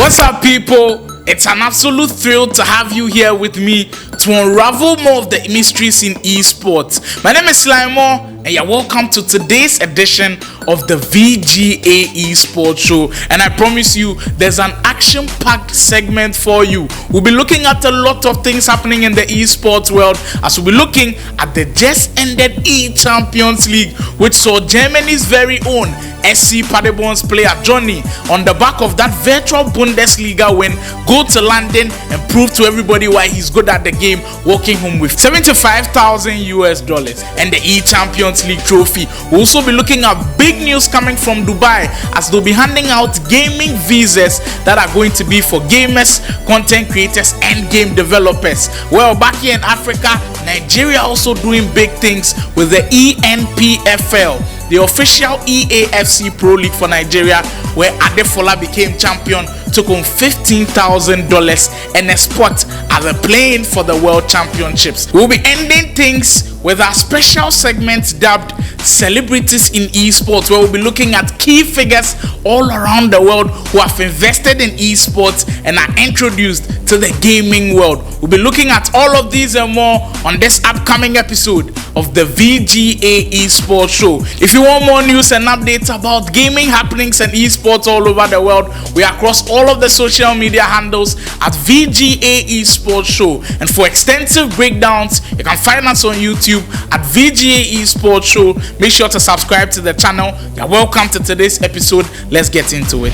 What's up, people? It's an absolute thrill to have you here with me to unravel more of the mysteries in esports. My name is Slimo, and you're welcome to today's edition of the VGA Esports show. And I promise you, there's an action-packed segment for you. We'll be looking at a lot of things happening in the esports world, as we'll be looking at the just ended eChampions League, which saw Germany's very own SC Paderborn's player Johnny, on the back of that virtual Bundesliga win, go to London and prove to everybody why he's good at the game, walking home with $75,000 and the eChampions League trophy. We'll also be looking at big news coming from Dubai, as they'll be handing out gaming visas that are going to be for gamers, content creators, and game developers. Well, back here in Africa, Nigeria also doing big things with the ENPFL, the official EAFC Pro League for Nigeria, where Adefola became champion, took home $15,000 and a spot at the playing for the World Championships. We'll be ending things with our special segment dubbed Celebrities in Esports, where we'll be looking at key figures all around the world who have invested in esports and are introduced to the gaming world. We'll be looking at all of these and more on this upcoming episode of the VGA Esports show. If you want more news and updates about gaming happenings and esports all over the world, we are across all of the social media handles at VGA Esports show. And for extensive breakdowns, you can find us on YouTube at VGA Esports show. Make sure to subscribe to the channel. You're welcome to today's episode. Let's get into it.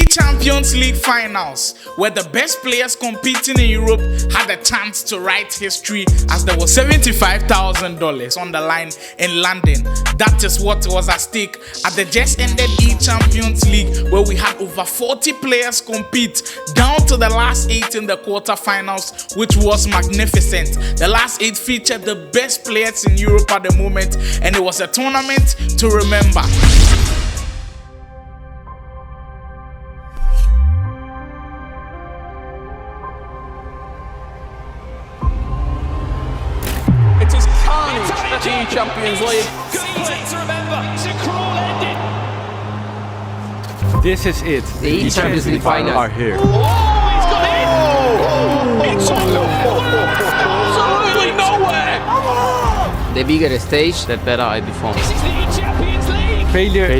Champions League finals, where the best players competing in Europe had a chance to write history, as there was $75,000 on the line in London. That is what was at stake at the just ended eChampions League, where we had over 40 players compete down to the last 8 in the quarterfinals, which was magnificent. The last 8 featured the best players in Europe at the moment, and it was a tournament to remember. Champions League. This is it. The eChampions League final are here. Oh, he's got it! It's absolutely nowhere! The bigger the stage, the better I perform. This is the eChampions League! Failure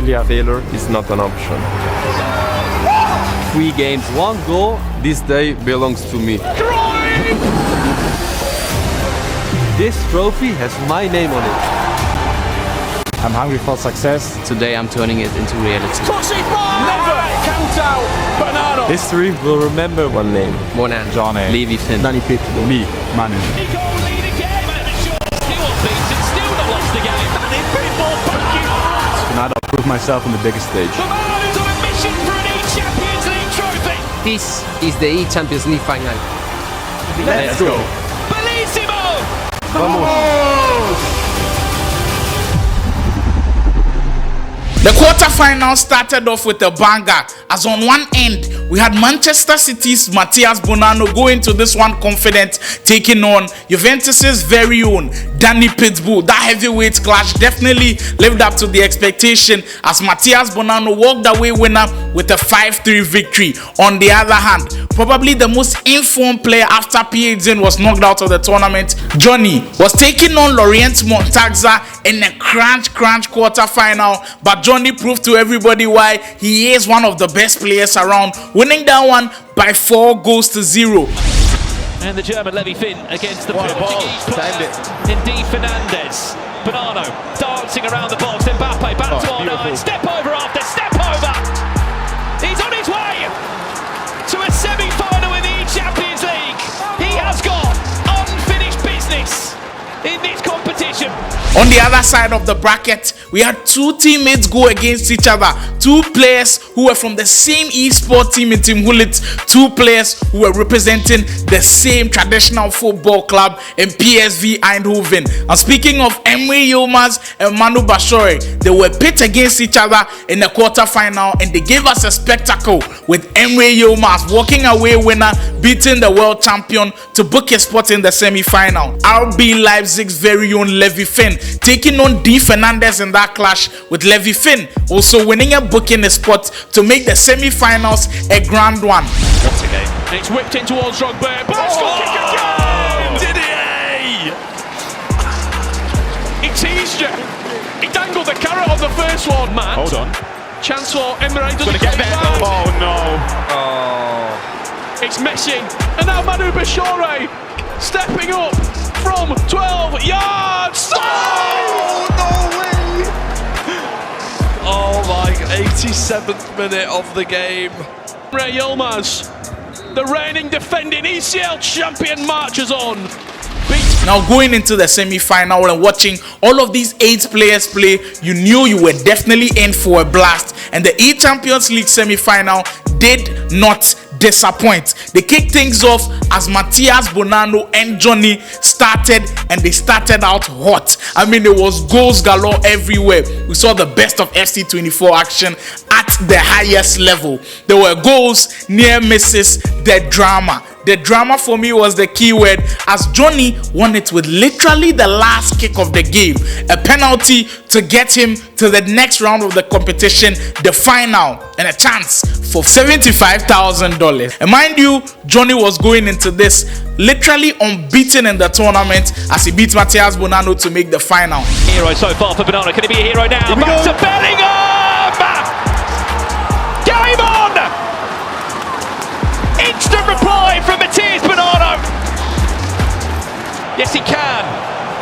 is not an option. 3 games, 1 goal. This day belongs to me. This trophy has my name on it. I'm hungry for success. Today I'm turning it into reality. Never count out Bernardo. History will remember one name. Monan, Johnny, Levy Finn, Danny Pitt, me, Manu. Tonight I'll prove myself on the biggest stage. This is the eChampions League final. Let's go. The quarterfinals started off with a banger, as on one end we had Manchester City's Matthias Bonanno go into this one confident, taking on Juventus's very own Danny Pitbull. That heavyweight clash definitely lived up to the expectation, as Matthias Bonanno walked away winner with a 5-3 victory. On the other hand, probably the most informed player after Piedzin was knocked out of the tournament, Johnny, was taking on Laurent Montaxa in a crunch quarterfinal, but Johnny proved to everybody why he is one of the best players around, winning that one by 4-0. And the German Levy Finn against the Portuguese player, Indeed Fernandez. Bonanno dancing around the box, Mbappe back to R9, step over after step over. He's on his way to a semi-final in the Champions League. He has got unfinished business in this competition. position. On the other side of the bracket, we had two teammates go against each other. Two players who were from the same esports team in Team Hullet. Two players who were representing the same traditional football club in PSV Eindhoven. And speaking of Emre Yilmaz and Manu Bashore, they were pit against each other in the quarterfinal, and they gave us a spectacle with Emre Yilmaz walking away winner, beating the world champion to book a spot in the semi-final. RB Leipzig's very own Levi Finn taking on D Fernandez in that clash, with Levi Finn also winning a booking a spot to make the semi-finals a grand one. What a game. And it's whipped in towards Drogba. Bicycle kick again! Did he? He teased you. He dangled the carrot on the first one, Matt. Hold on. Chance for Emre, doesn't Get there. down. Oh no. It's Messi. And now Manu Bashore stepping up from 12 yards. Oh, no way! Oh my, 87th minute of the game. Emre Yilmaz, the reigning defending ECL champion, marches on. Now going into the semi-final and watching all of these 8 players play, you knew you were definitely in for a blast. And the eChampions League semi-final did not disappoint. They kicked things off as Matthias Bonanno and Johnny started, and they started out hot. I mean, there was goals galore everywhere. We saw the best of FC24 action at the highest level. There were goals, near misses, the drama. The drama for me was the key word, as Johnny won it with literally the last kick of the game. A penalty to get him to the next round of the competition, the final, and a chance for $75,000. And mind you, Johnny was going into this literally unbeaten in the tournament as he beat Matthias Bonanno to make the final. Hero so far for Bonanno. Can he be a hero now? Back to Bellingham! Game on! Instant reply from Matthias Bonanno. Yes, he can.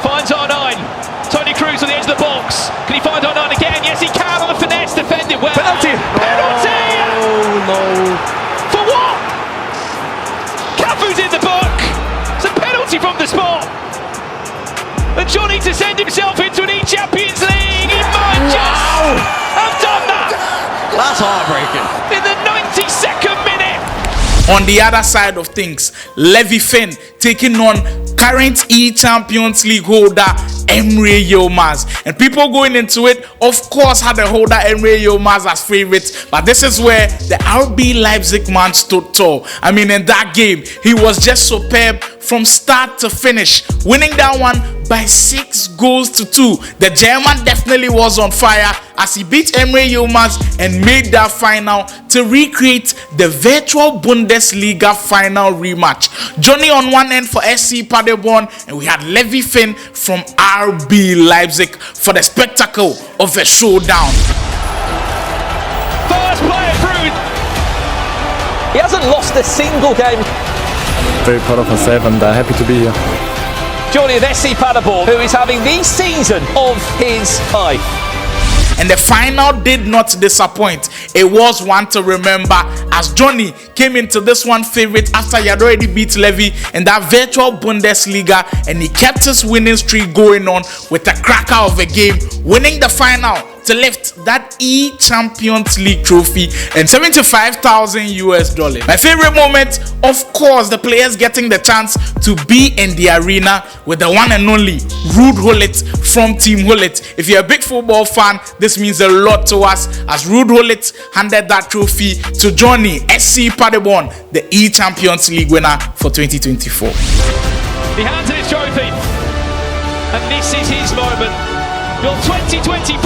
Finds R9. Tony Cruz on the edge of the box. Can he find R9 again? Yes, he can on the finesse. Defended well. Penalty! Penalty! Oh no. For what? Cafu's in the book. It's a penalty from the spot. And Johnny to send himself into an eChampions League. He might just have done that. That's heartbreaking. In the 92nd minute. On the other side of things, Levi Finn taking on current eChampions League holder Emre Yilmaz. And people going into it, of course, had the holder Emre Yilmaz as favorite, but this is where the RB Leipzig man stood tall. I mean, in that game, he was just superb from start to finish, winning that one by 6 goals to 2. The German definitely was on fire as he beat Emre Yilmaz and made that final to recreate the virtual Bundesliga final rematch. Johnny on one end for SC Paderborn, and we had Levi Finn from RB Leipzig for the spectacle of a showdown. First player through. He hasn't lost a single game. Very proud of myself and happy to be here. Johnny of SC Paderborn, who is having the season of his life. And the final did not disappoint. It was one to remember as Johnny came into this one favorite after he had already beat Levi in that virtual Bundesliga, and he kept his winning streak going on with a cracker of a game, winning the final to lift that eChampions League trophy and $75,000. My favorite moment, of course, the players getting the chance to be in the arena with the one and only Ruud Gullit from Team Hullet. If you're a big football fan, this means a lot to us as Ruud Gullit handed that trophy to Johnny, SC Paderborn, the eChampions League winner for 2024. He hands in his trophy, and this is his moment. Your 2024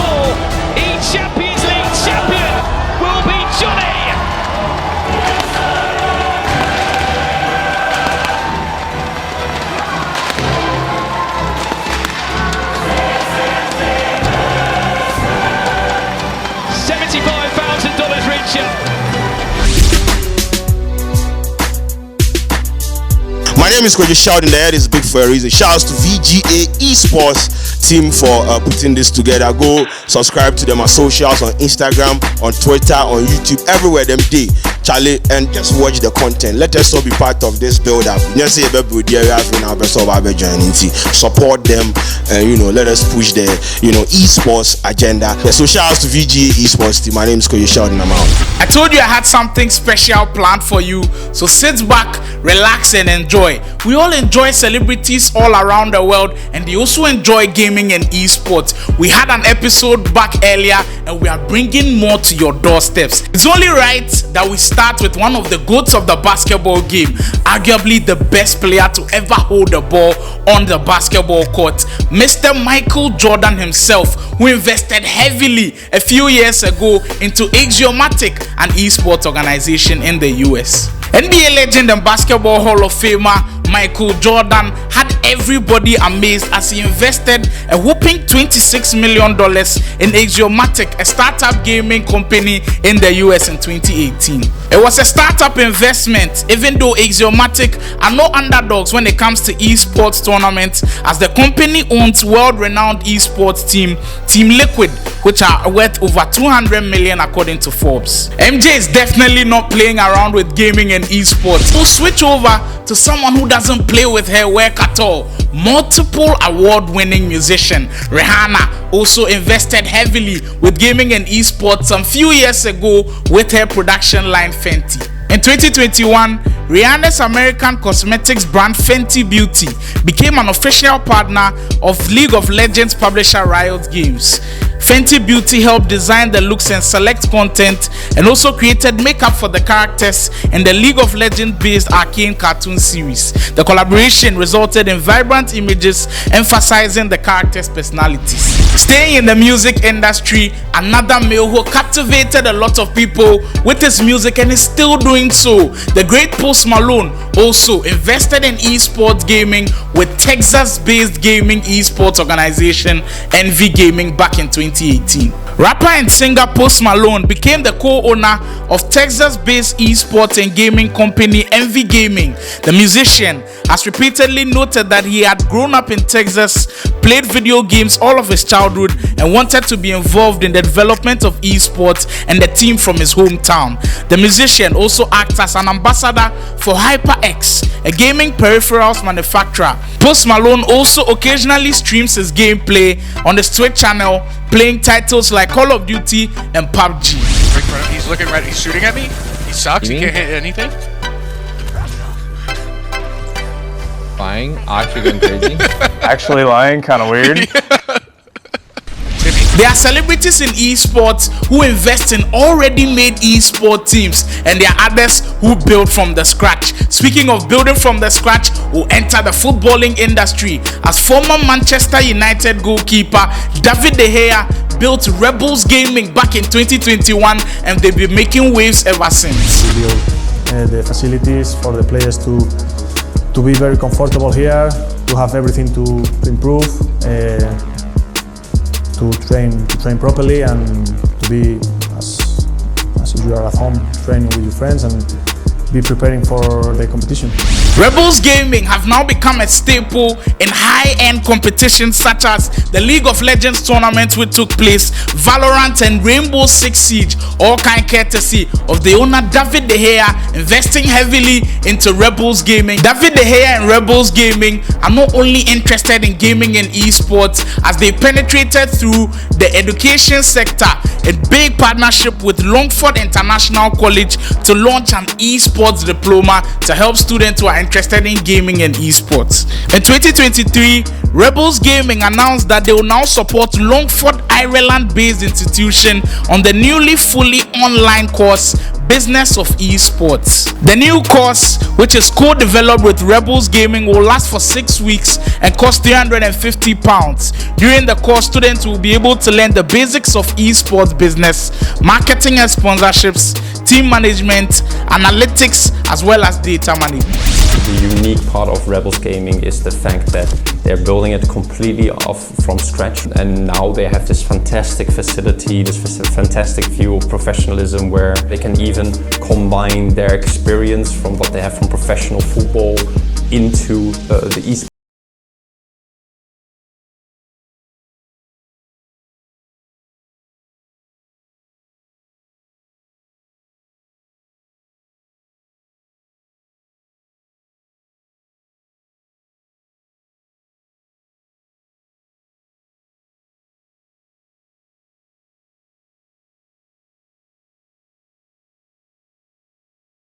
eChampions League champion will be Johnny. $75,000 richer. My name is Koji Shout, and the head is big for a reason. Shouts to VGA Esports team for putting this together. Go subscribe to them on socials, on Instagram, on Twitter, on YouTube, everywhere them day. Charlie, and just watch the content. Let us all be part of this build-up. Just say support them, and let us push the esports agenda. So shout out to VGA Esports team. My name is Koye Sheldon. I'm out. I told you I had something special planned for you, so sit back, relax, and enjoy. We all enjoy celebrities all around the world, and they also enjoy gaming and esports. We had an episode back earlier, and we are bringing more to your doorsteps. It's only right that we start with one of the goats of the basketball game, arguably the best player to ever hold the ball on the basketball court, Mr. Michael Jordan himself, who invested heavily a few years ago into eChampions, an esports organization in the US. NBA legend and basketball Hall of Famer Michael Jordan had everybody amazed as he invested a whopping $26 million in eChampions, a startup gaming company in the US in 2018. It was a startup investment, even though eChampions are no underdogs when it comes to esports tournaments, as the company owns world-renowned esports team Team Liquid, which are worth over $200 million according to Forbes. MJ is definitely not playing around with gaming and esports. We'll switch over to someone who doesn't play with her work at all. Multiple award-winning musician Rihanna also invested heavily with gaming and esports some few years ago with her production line Fenty. In 2021, Rihanna's American cosmetics brand Fenty Beauty became an official partner of League of Legends publisher Riot Games. Fenty Beauty helped design the looks and select content, and also created makeup for the characters in the League of Legends based Arcane cartoon series. The collaboration resulted in vibrant images emphasizing the characters' personalities. Staying in the music industry, another male who captivated a lot of people with his music and is still doing so, the great Post Malone also invested in esports gaming with Texas-based gaming esports organization Envy Gaming back in 2018. Rapper and singer Post Malone became the co-owner of Texas-based esports and gaming company Envy Gaming. The musician has repeatedly noted that he had grown up in Texas, played video games all of his childhood, and wanted to be involved in the development of esports and the team from his hometown. The musician also acts as an ambassador for HyperX, a gaming peripherals manufacturer. Post Malone also occasionally streams his gameplay on the Twitch channel, playing titles like Call of Duty and PUBG. He's looking ready. He's shooting at me. He sucks. He can't hit anything. Lying, actually going crazy. Actually lying, kind of weird. There are celebrities in esports who invest in already made esports teams, and there are others who build from the scratch. Speaking of building from the scratch, we'll enter the footballing industry as former Manchester United goalkeeper David De Gea built Rebels Gaming back in 2021, and they've been making waves ever since. We build the facilities for the players to be very comfortable here, to have everything to improve. To train properly, and to be as if you are at home training with your friends and be preparing for the competition. Rebels Gaming have now become a staple in high-end competitions such as the League of Legends tournament which took place, Valorant and Rainbow Six Siege, all kind courtesy of the owner David De Gea investing heavily into Rebels Gaming. David De Gea and Rebels Gaming are not only interested in gaming and esports, as they penetrated through the education sector in big partnership with Longford International College to launch an esports diploma to help students who are interested in gaming and esports. In 2023, Rebels Gaming announced that they will now support Longford, Ireland-based institution on the newly fully online course Business of Esports. The new course, which is co-developed with Rebels Gaming, will last for 6 weeks and cost £350. During the course, students will be able to learn the basics of esports business, marketing and sponsorships, team management, analytics, as well as data management. The unique part of Rebels Gaming is the fact that they're building it completely off from scratch, and now they have this fantastic facility, this fantastic view of professionalism, where they can even combine their experience from what they have from professional football into the esports.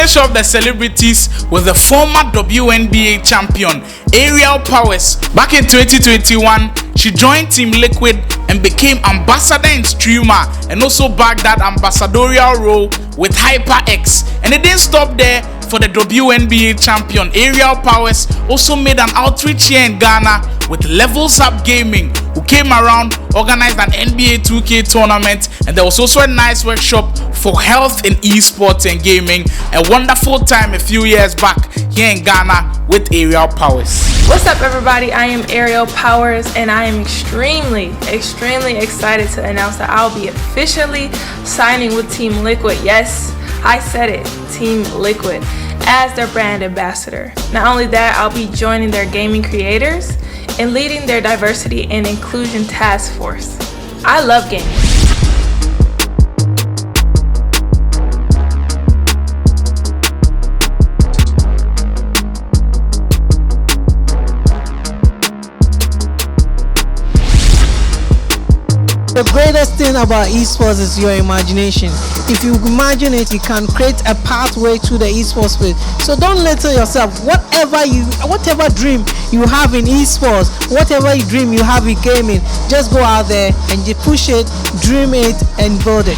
Finish off the celebrities with the former WNBA champion Aerial Powers. Back in 2021, she joined Team Liquid and became ambassador and streamer, and also bagged that ambassadorial role with HyperX. And it didn't stop there. For the WNBA champion Aerial Powers also made an outreach here in Ghana with Levels Up Gaming, who came around, organized an NBA 2K tournament, and there was also a nice workshop for health in esports and gaming. A wonderful time a few years back here in Ghana with Aerial Powers. What's up, everybody? I am Aerial Powers, and I am extremely excited to announce that I'll be officially signing with Team Liquid. Yes, I said it, Team Liquid, as their brand ambassador. Not only that, I'll be joining their gaming creators and leading their diversity and inclusion task force. I love gaming. The greatest thing about esports is your imagination. If you imagine it, you can create a pathway to the esports space. So don't limit yourself. Whatever dream you have in esports, whatever dream you have in gaming, just go out there and you push it, dream it, and build it.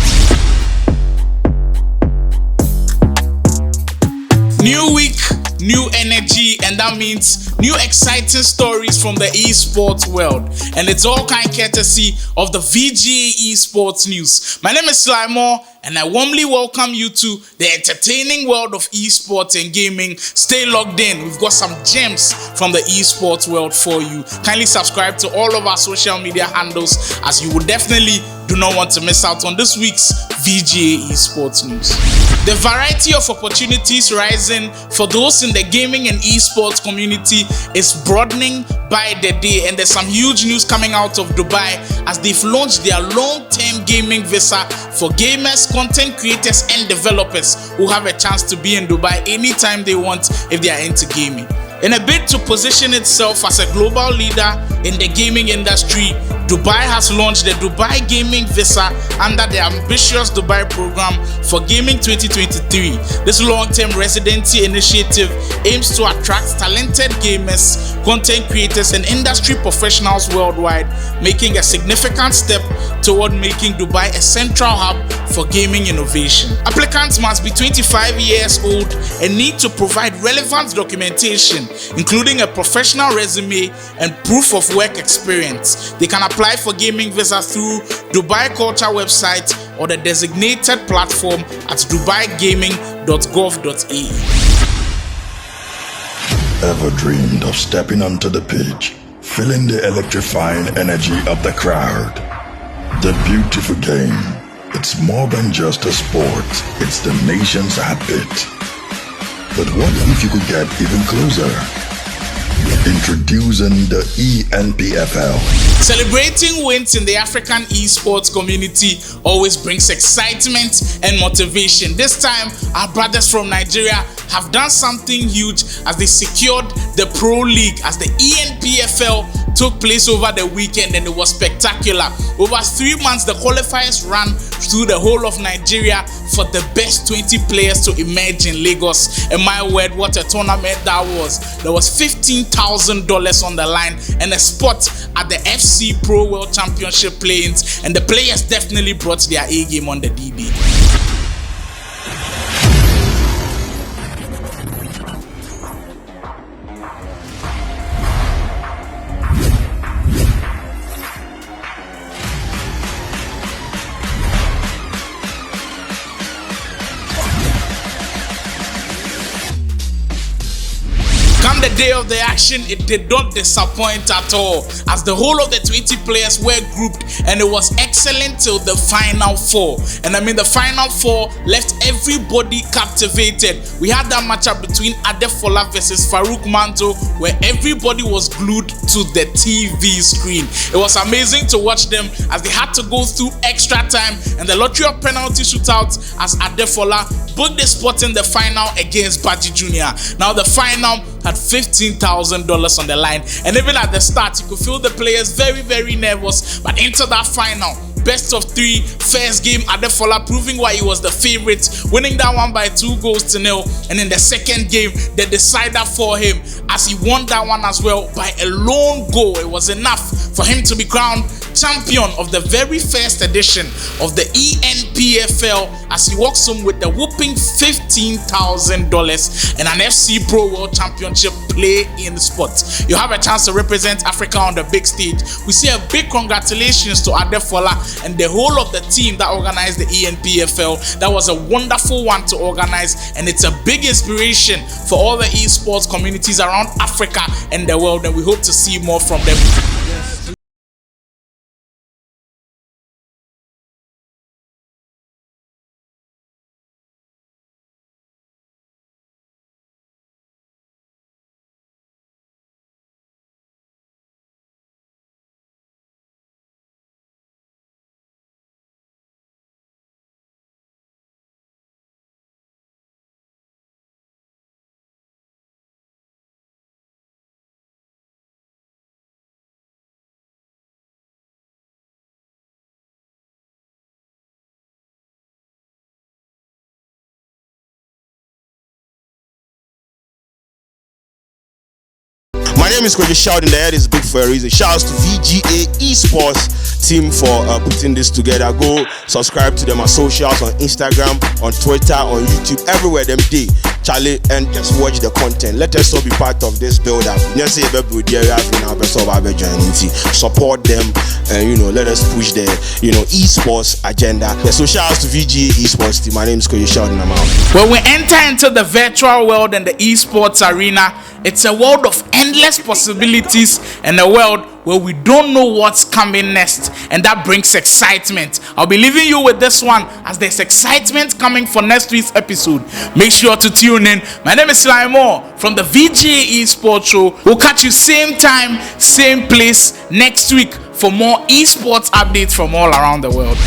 New week, new energy, and that means new exciting stories from the esports world. And it's all kind courtesy of the VGA Esports news. My name is Slimore, and I warmly welcome you to the entertaining world of esports and gaming. Stay logged in. We've got some gems from the esports world for you. Kindly subscribe to all of our social media handles, as you will definitely do not want to miss out on this week's VGA Esports news. The variety of opportunities rising for those in the gaming and esports community is broadening by the day, and there's some huge news coming out of Dubai as they've launched their long-term gaming visa for gamers, content creators, and developers who have a chance to be in Dubai anytime they want if they are into gaming. In a bid to position itself as a global leader in the gaming industry, Dubai has launched the Dubai Gaming Visa under the ambitious Dubai program for Gaming 2023. This long-term residency initiative aims to attract talented gamers, content creators, and industry professionals worldwide, making a significant step toward making Dubai a central hub for gaming innovation. Applicants must be 25 years old and need to provide relevant documentation, including a professional resume and proof of work experience. They can apply for gaming visa through Dubai Culture website or the designated platform at dubaigaming.gov.ae. Ever dreamed of stepping onto the pitch, feeling the electrifying energy of the crowd? The beautiful game. It's more than just a sport, it's the nation's heartbeat. But what if you could get even closer? Introducing the ENPFL. Celebrating wins in the African esports community always brings excitement and motivation. This time, our brothers from Nigeria have done something huge as they secured the Pro League, as the ENPFL took place over the weekend, and it was spectacular. Over 3 months, the qualifiers ran through the whole of Nigeria for the best 20 players to emerge in Lagos. And my word, what a tournament that was. There was $15,000 on the line and a spot at the FC Pro World Championship play-ins, and the players definitely brought their A game on the DB. Come the day of the action, it did not disappoint at all, as the whole of the 20 players were grouped, and it was excellent till the final four. And I mean, the final four left everybody captivated. We had that matchup between Adefola versus Farouk Manto, where everybody was glued to the TV screen. It was amazing to watch them as they had to go through extra time and the lottery of penalty shootouts as Adefola booked the spot in the final against Baji Jr. Now the final had $15,000 on the line, and even at the start you could feel the players very nervous, but into that final best of 3 first game, Adefola proving why he was the favorite, winning that one by 2-0, and in the second game, the decider for him as he won that one as well by a lone goal. It was enough for him to be crowned champion of the very first edition of the ENPFL as he walks home with a whooping $15,000 and an FC Pro World Championship play in sports. You have a chance to represent Africa on the big stage. We say a big congratulations to Adefola and the whole of the team that organized the ENPFL. That was a wonderful one to organize, and it's a big inspiration for all the esports communities around Africa and the world, and we hope to see more from them. My name is Coach Shout, and the head is big for a reason. Shouts to VGA Esports team for putting this together. Go subscribe to them on socials, on Instagram, on Twitter, on YouTube, everywhere them day. Charlie, and just watch the content. Let us all be part of this build up. Support them, and let us push the esports agenda. So shouts to VGA Esports team. My name is Coach Shout, and I'm out. When we enter into the virtual world and the esports arena, it's a world of endless possibilities and a world where we don't know what's coming next, and that brings excitement. I'll be leaving you with this one as there's excitement coming for next week's episode. Make sure to tune in. My name is Slimore from the VGA Esports show. We'll catch you same time, same place next week for more esports updates from all around the world.